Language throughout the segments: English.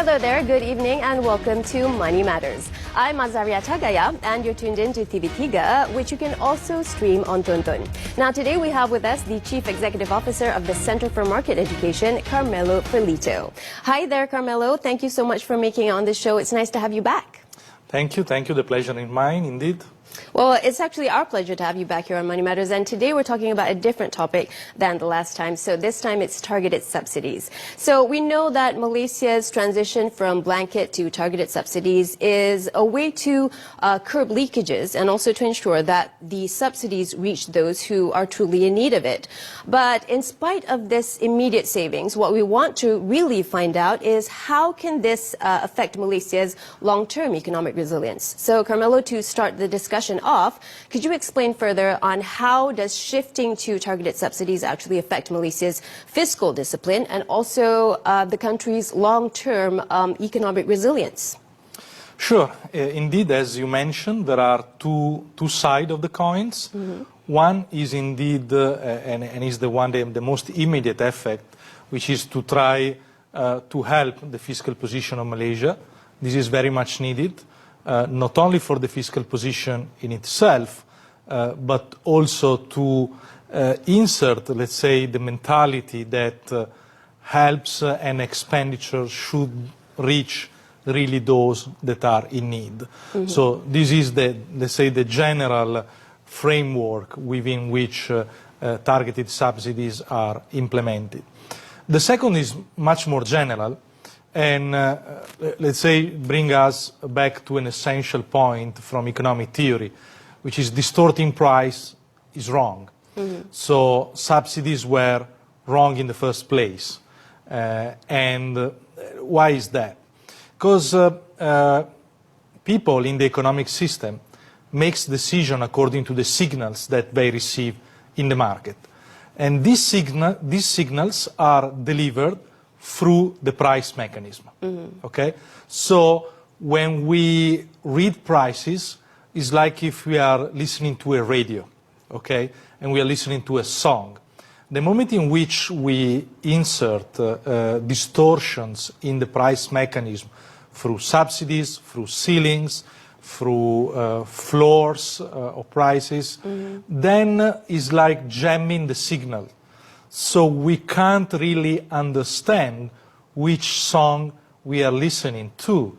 Hello there, good evening and welcome to Money Matters. I'm Azaria Tagaya and you're tuned in to TV3, which you can also stream on Tonton. Now today we have with us the Chief Executive Officer of the Center for Market Education, Carmelo Ferlito. Hi there, Carmelo. Thank you so much for making it on the show. It's nice to have you back. Thank you. The pleasure is mine, indeed. Well, it's actually our pleasure to have you back here on Money Matters, and today we're talking about a different topic than the last time. So this time it's targeted subsidies. So we know that Malaysia's transition from blanket to targeted subsidies is a way to curb leakages and also to ensure that the subsidies reach those who are truly in need of it. But in spite of this immediate savings, what we want to really find out is how can this affect Malaysia's long-term economic resilience. So Carmelo, to start the discussion off, could you explain further on how does shifting to targeted subsidies actually affect Malaysia's fiscal discipline and also the country's long-term economic resilience? Sure. Indeed, as you mentioned, there are two sides of the coins. One is indeed, and is the one, the most immediate effect, which is to try to help the fiscal position of Malaysia. This is very much needed. Not only for the fiscal position in itself, but also to insert, let's say, the mentality that helps and expenditure should reach really those that are in need. So this is let's say, the general framework within which targeted subsidies are implemented. The second is much more general, and let's say bring us back to an essential point from economic theory, which is distorting price is wrong. So subsidies were wrong in the first place. And why is that? Because people in the economic system makes decisions according to the signals that they receive in the market. And these signals are delivered through the price mechanism. Okay? So when we read prices, it's like if we are listening to a radio, okay? And we are listening to a song. The moment in which we insert distortions in the price mechanism through subsidies, through ceilings, through floors of prices, then it's like jamming the signal. So we can't really understand which song we are listening to.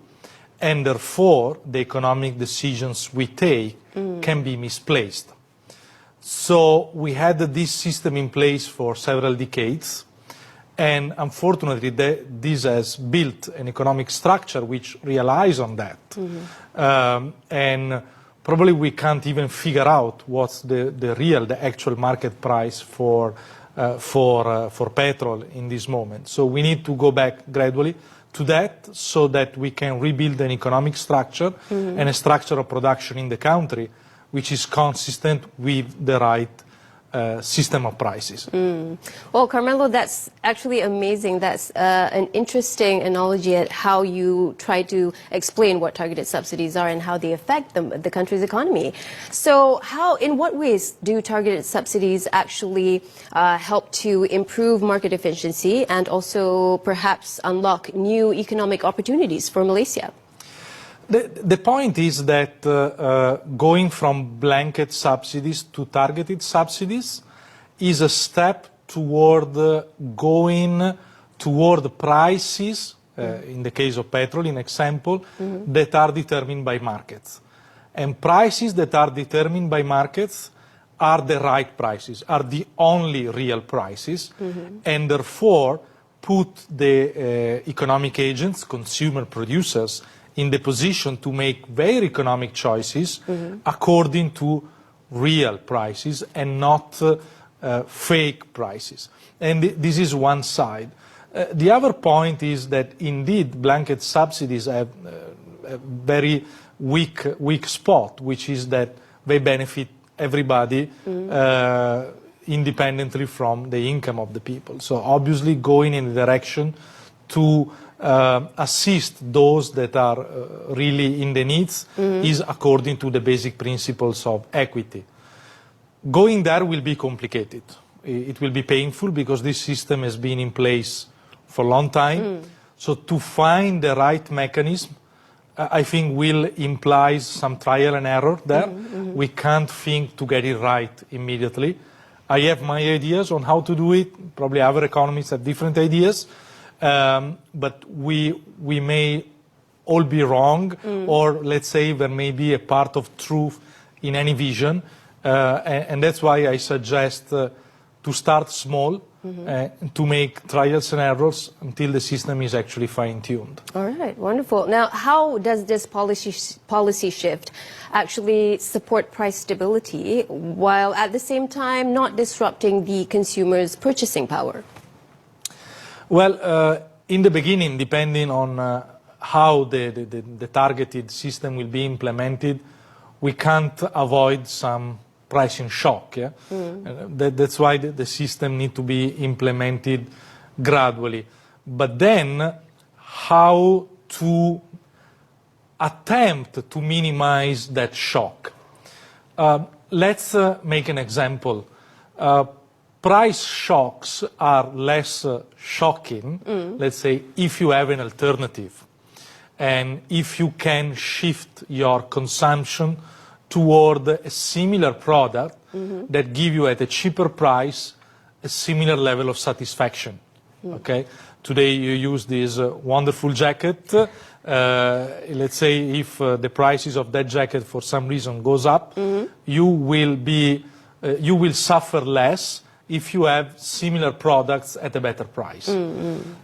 And therefore, the economic decisions we take can be misplaced. So we had this system in place for several decades. And unfortunately, this has built an economic structure which relies on that. And probably we can't even figure out what's the actual market price for petrol in this moment. So we need to go back gradually to that so that we can rebuild an economic structure and a structure of production in the country which is consistent with the right system of prices. Well, Carmelo, that's actually amazing. That's an interesting analogy at how you try to explain what targeted subsidies are and how they affect the country's economy. So in what ways do targeted subsidies actually help to improve market efficiency and also perhaps unlock new economic opportunities for Malaysia? The point is that going from blanket subsidies to targeted subsidies is a step toward going toward prices, in the case of petrol, in example, that are determined by markets. And prices that are determined by markets are the right prices, are the only real prices, and therefore put the economic agents, consumer producers, in the position to make their economic choices according to real prices and not fake prices. And this is one side. The other point is that indeed blanket subsidies have a very weak spot, which is that they benefit everybody independently from the income of the people. So obviously going in the direction to assist those that are really in the needs is according to the basic principles of equity. Going there will be complicated. It will be painful because this system has been in place for a long time. So to find the right mechanism, I think will imply some trial and error there. We can't think to get it right immediately. I have my ideas on how to do it. Probably other economists have different ideas. But we may all be wrong, or let's say there may be a part of truth in any vision. And that's why I suggest to start small, to make trials and errors until the system is actually fine-tuned. All right, wonderful. Now, how does this policy shift actually support price stability while at the same time not disrupting the consumer's purchasing power? Well, in the beginning, depending on how the targeted system will be implemented, we can't avoid some pricing shock. Yeah? That's why the system needs to be implemented gradually. But then, how to attempt to minimize that shock? Let's make an example. Price shocks are less shocking, let's say, if you have an alternative and if you can shift your consumption toward a similar product that give you at a cheaper price a similar level of satisfaction. Okay? Today you use this wonderful jacket. Let's say if the prices of that jacket for some reason goes up, you will suffer less if you have similar products at a better price.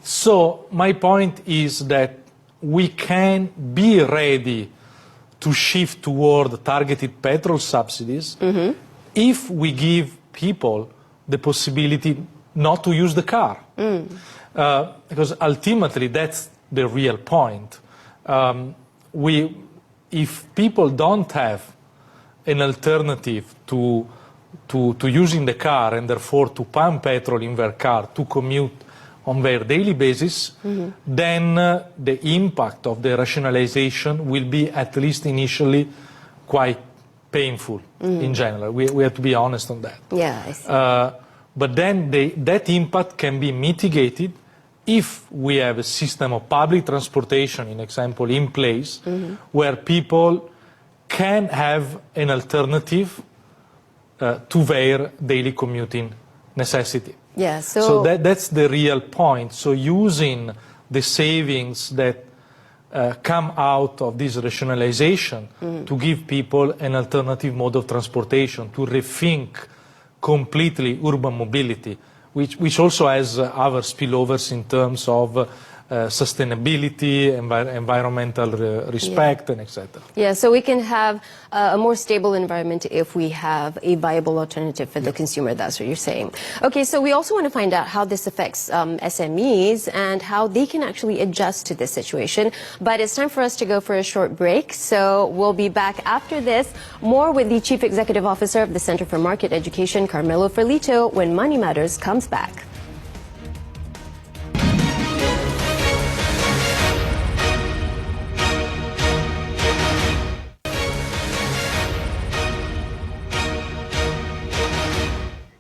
So my point is that we can be ready to shift toward targeted petrol subsidies if we give people the possibility not to use the car. Because ultimately that's the real point. If people don't have an alternative to using the car and therefore to pump petrol in their car to commute on their daily basis, then the impact of the rationalization will be, at least initially, quite painful in general. We have to be honest on that. Yeah, I see. But then that impact can be mitigated if we have a system of public transportation, in example, in place, where people can have an alternative to their daily commuting necessity. Yeah, so that's the real point. So using the savings that come out of this rationalization to give people an alternative mode of transportation, to rethink completely urban mobility, which also has other spillovers in terms of sustainability, environmental respect, and etc. Yeah, so we can have a more stable environment if we have a viable alternative for the consumer. That's what you're saying. Okay, so we also want to find out how this affects SMEs and how they can actually adjust to this situation. But it's time for us to go for a short break. So we'll be back after this, more with the Chief Executive Officer of the Center for Market Education, Carmelo Ferlito, when Money Matters comes back.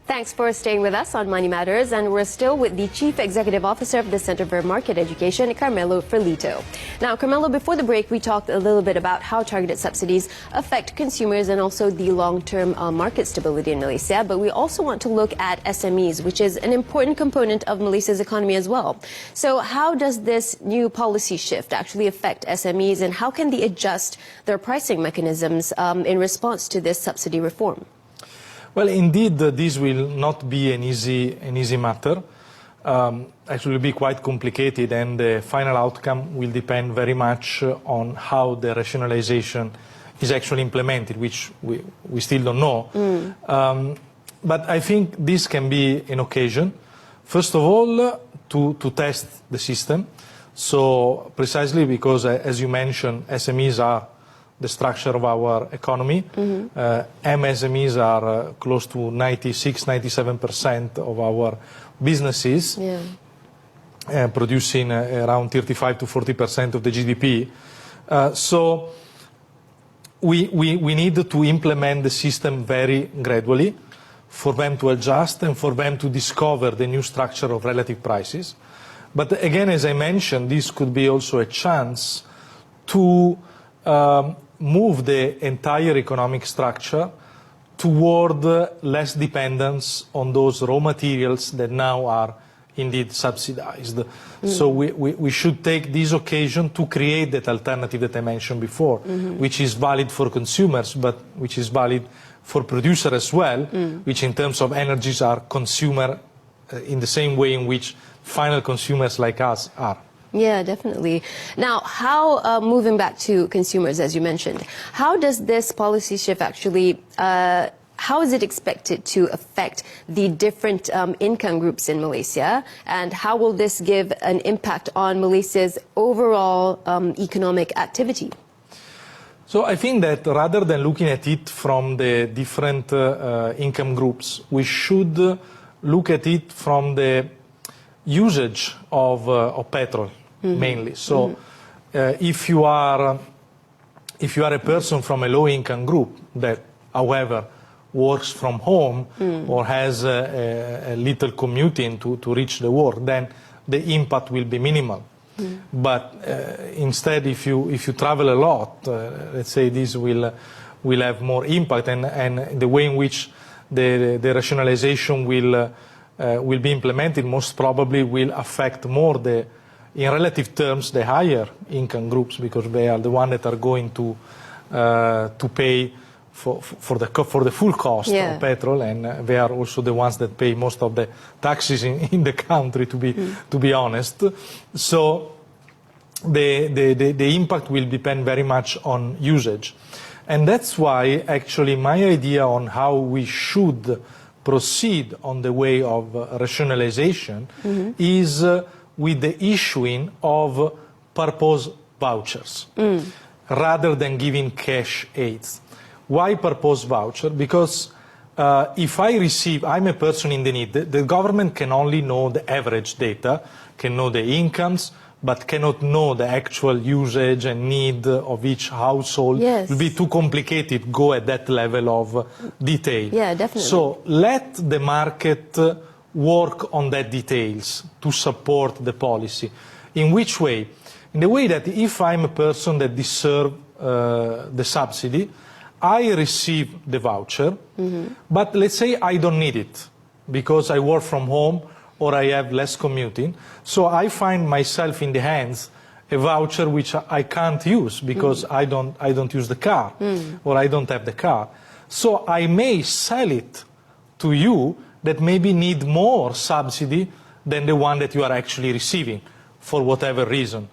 Thanks for staying with us on Money Matters, and we're still with the Chief Executive Officer of the Center for Market Education, Carmelo Ferlito. Now, Carmelo, before the break, we talked a little bit about how targeted subsidies affect consumers and also the long-term market stability in Malaysia, but we also want to look at SMEs, which is an important component of Malaysia's economy as well. So how does this new policy shift actually affect SMEs, and how can they adjust their pricing mechanisms in response to this subsidy reform? Well, indeed, this will not be an easy matter. Actually, it will be quite complicated, and the final outcome will depend very much on how the rationalization is actually implemented, which we still don't know. But I think this can be an occasion, first of all, to test the system. So precisely because, as you mentioned, SMEs are the structure of our economy. MSMEs are close to 96–97% of our businesses, producing around 35–40% of the GDP. So we need to implement the system very gradually for them to adjust and for them to discover the new structure of relative prices. But again, as I mentioned, this could be also a chance to move the entire economic structure toward less dependence on those raw materials that now are indeed subsidized. So we should take this occasion to create that alternative that I mentioned before, which is valid for consumers, but which is valid for producers as well, which in terms of energies are consumer in the same way in which final consumers like us are. Yeah, definitely. Now, how, moving back to consumers, as you mentioned, how does this policy shift actually, how is it expected to affect the different income groups in Malaysia? And how will this give an impact on Malaysia's overall economic activity? So I think that rather than looking at it from the different income groups, we should look at it from the usage of petrol, mainly. So if you are a person from a low-income group that, however, works from home or has a little commuting to reach the work, then the impact will be minimal. But instead, if you travel a lot, let's say this will have more impact, and the way in which the rationalization will be implemented most probably will affect more in relative terms the higher income groups, because they are the ones that are going to pay for the full cost of petrol, and they are also the ones that pay most of the taxes in the country, to be honest. So the impact will depend very much on usage, and that's why actually my idea on how we should proceed on the way of rationalization is with the issuing of purpose vouchers rather than giving cash aids. Why purpose voucher? Because if I'm a person in the need, the government can only know the average data, can know the incomes, but cannot know the actual usage and need of each household. Yes. It will be too complicated, go at that level of detail. Yeah, definitely. So let the market work on that details to support the policy. In which way? In the way that if I'm a person that deserves the subsidy, I receive the voucher, but let's say I don't need it because I work from home or I have less commuting. So I find myself in the hands a voucher which I can't use because I don't use the car or I don't have the car. So I may sell it to you that maybe need more subsidy than the one that you are actually receiving for whatever reason.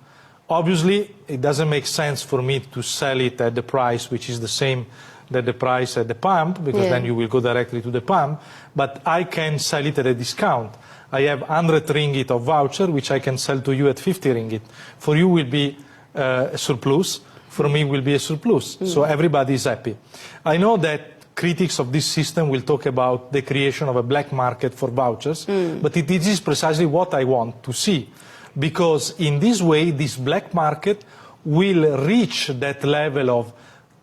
Obviously, it doesn't make sense for me to sell it at the price which is the same that the price at the pump, because then you will go directly to the pump, but I can sell it at a discount. I have 100 ringgit of voucher, which I can sell to you at 50 ringgit. For you will be a surplus, for me will be a surplus, so everybody is happy. I know that critics of this system will talk about the creation of a black market for vouchers, but it is precisely what I want to see. Because in this way, this black market will reach that level of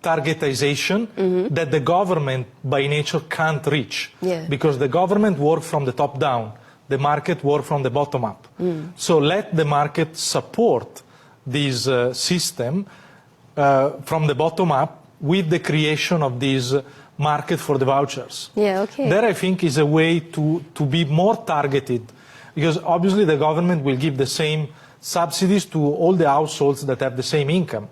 targetization that the government by nature can't reach. Because the government works from the top down, the market works from the bottom up. So let the market support this system from the bottom up with the creation of this market for the vouchers. That I think is a way to be more targeted. Because obviously the government will give the same subsidies to all the households that have the same income.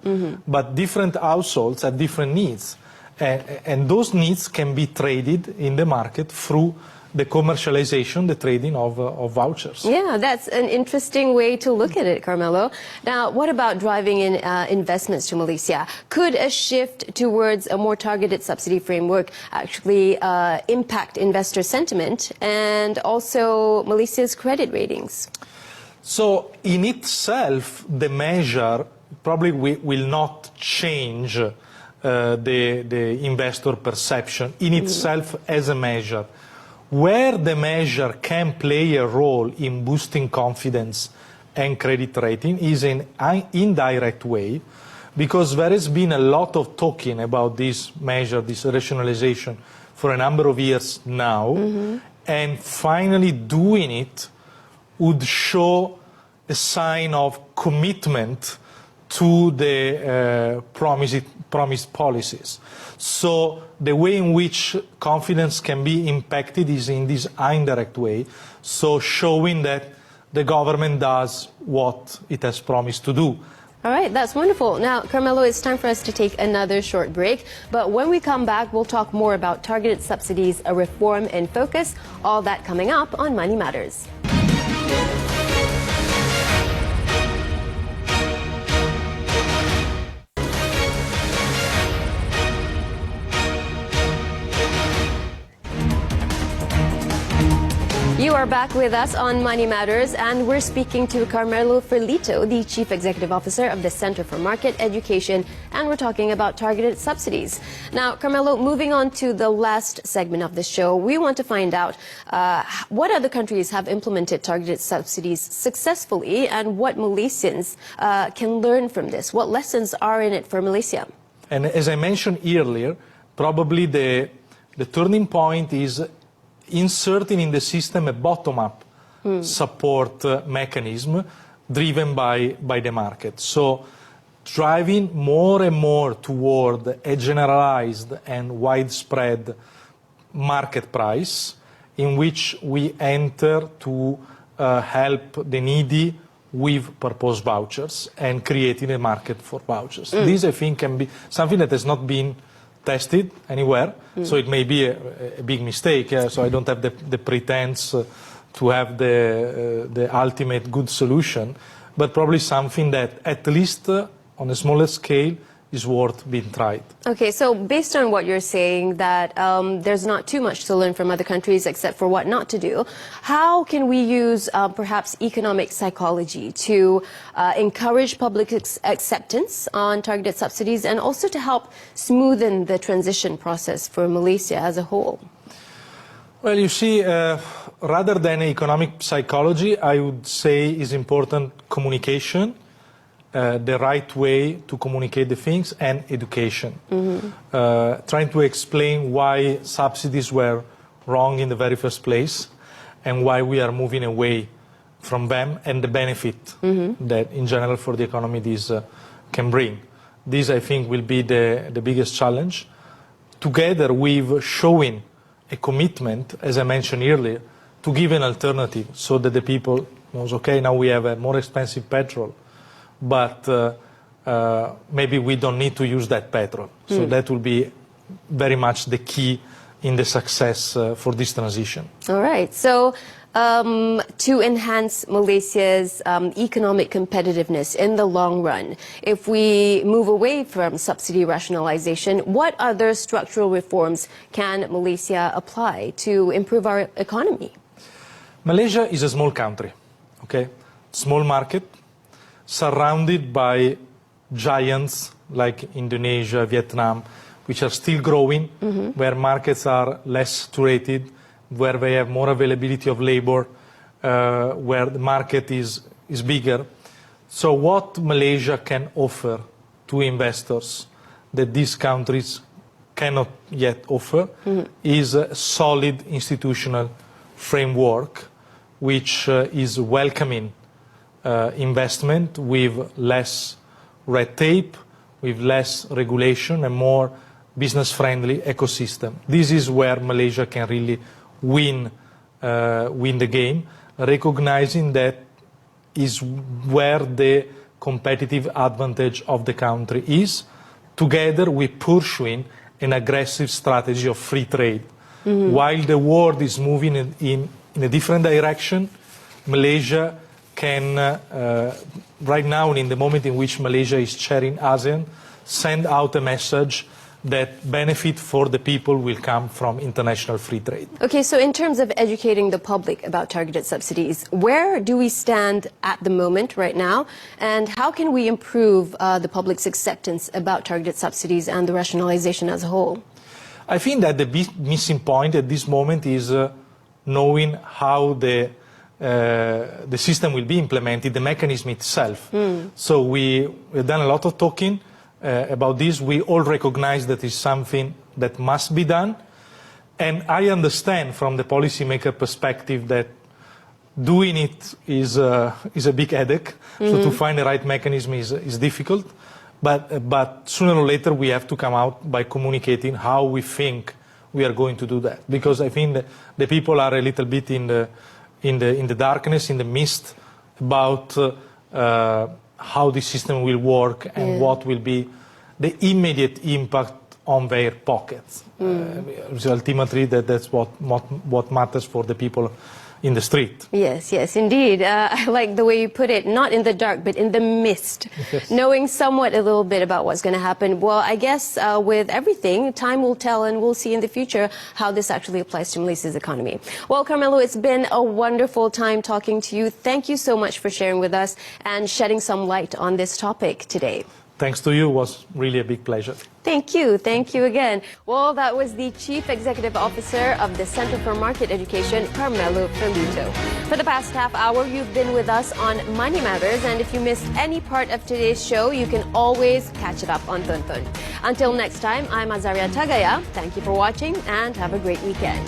But different households have different needs. And those needs can be traded in the market through the commercialization, the trading of vouchers. Yeah, that's an interesting way to look at it, Carmelo. Now, what about driving in investments to Malaysia? Could a shift towards a more targeted subsidy framework actually impact investor sentiment and also Malaysia's credit ratings? So, in itself, the measure probably will not change the investor perception in itself as a measure. Where the measure can play a role in boosting confidence and credit rating is in an indirect way, because there has been a lot of talking about this measure, this rationalization, for a number of years now, and finally doing it would show a sign of commitment to the promised policies. So the way in which confidence can be impacted is in this indirect way, so showing that the government does what it has promised to do. All right, that's wonderful. Now, Carmelo, it's time for us to take another short break. But when we come back, we'll talk more about targeted subsidies, a reform in focus, all that coming up on Money Matters. You are back with us on Money Matters, and we're speaking to Carmelo Ferlito, the Chief Executive Officer of the Center for Market Education, and we're talking about targeted subsidies. Now, Carmelo, moving on to the last segment of the show, we want to find out what other countries have implemented targeted subsidies successfully and what Malaysians can learn from this. What lessons are in it for Malaysia? And as I mentioned earlier, probably the turning point is inserting in the system a bottom-up support mechanism driven by the market. So driving more and more toward a generalized and widespread market price in which we enter to help the needy with proposed vouchers and creating a market for vouchers. This, I think, can be something that has not been tested anywhere, so it may be a big mistake. So I don't have the pretense to have the ultimate good solution, but probably something that, at least on a smaller scale, is worth being tried. Okay, so based on what you're saying, that there's not too much to learn from other countries except for what not to do, how can we use perhaps economic psychology to encourage public acceptance on targeted subsidies and also to help smoothen the transition process for Malaysia as a whole? Well, you see, rather than economic psychology, I would say is important communication. The right way to communicate the things, and education. Trying to explain why subsidies were wrong in the very first place and why we are moving away from them and the benefit that in general for the economy this can bring. This, I think, will be the biggest challenge, together with showing a commitment, as I mentioned earlier, to give an alternative so that the people knows, okay, now we have a more expensive petrol, but maybe we don't need to use that petrol. So that will be very much the key in the success for this transition. All right. So to enhance Malaysia's economic competitiveness in the long run, if we move away from subsidy rationalization, what other structural reforms can Malaysia apply to improve our economy? Malaysia is a small country, okay? Small market, surrounded by giants like Indonesia, Vietnam, which are still growing, where markets are less saturated, where they have more availability of labor, where the market is bigger. So what Malaysia can offer to investors that these countries cannot yet offer is a solid institutional framework which is welcoming investment with less red tape, with less regulation and more business-friendly ecosystem. This is where Malaysia can really win the game, recognizing that is where the competitive advantage of the country is, together with pursuing an aggressive strategy of free trade. While the world is moving in a different direction, Malaysia can, right now, in the moment in which Malaysia is chairing ASEAN, send out a message that benefit for the people will come from international free trade. Okay, so in terms of educating the public about targeted subsidies, where do we stand at the moment right now, and how can we improve the public's acceptance about targeted subsidies and the rationalization as a whole? I think that the missing point at this moment is knowing how the system will be implemented, the mechanism itself. So we've done a lot of talking about this. We all recognize that it's something that must be done. And I understand from the policymaker perspective that doing it is a big headache. So to find the right mechanism is difficult. But sooner or later we have to come out by communicating how we think we are going to do that. Because I think that the people are a little bit in the darkness, in the mist, about how the system will work and what will be the immediate impact on their pockets. Ultimately, that's what matters for the people in the street. Yes, yes, indeed. I like the way you put it, not in the dark, but in the mist, knowing somewhat a little bit about what's going to happen. Well, I guess with everything, time will tell, and we'll see in the future how this actually applies to Malaysia's economy. Well, Carmelo, it's been a wonderful time talking to you. Thank you so much for sharing with us and shedding some light on this topic today. Thanks to you. It was really a big pleasure. Thank you. Thank you again. Well, that was the Chief Executive Officer of the Center for Market Education, Carmelo Ferlito. For the past half hour, you've been with us on Money Matters, and if you missed any part of today's show, you can always catch it up on Tuntun. Until next time, I'm Azaria Tagaya. Thank you for watching and have a great weekend.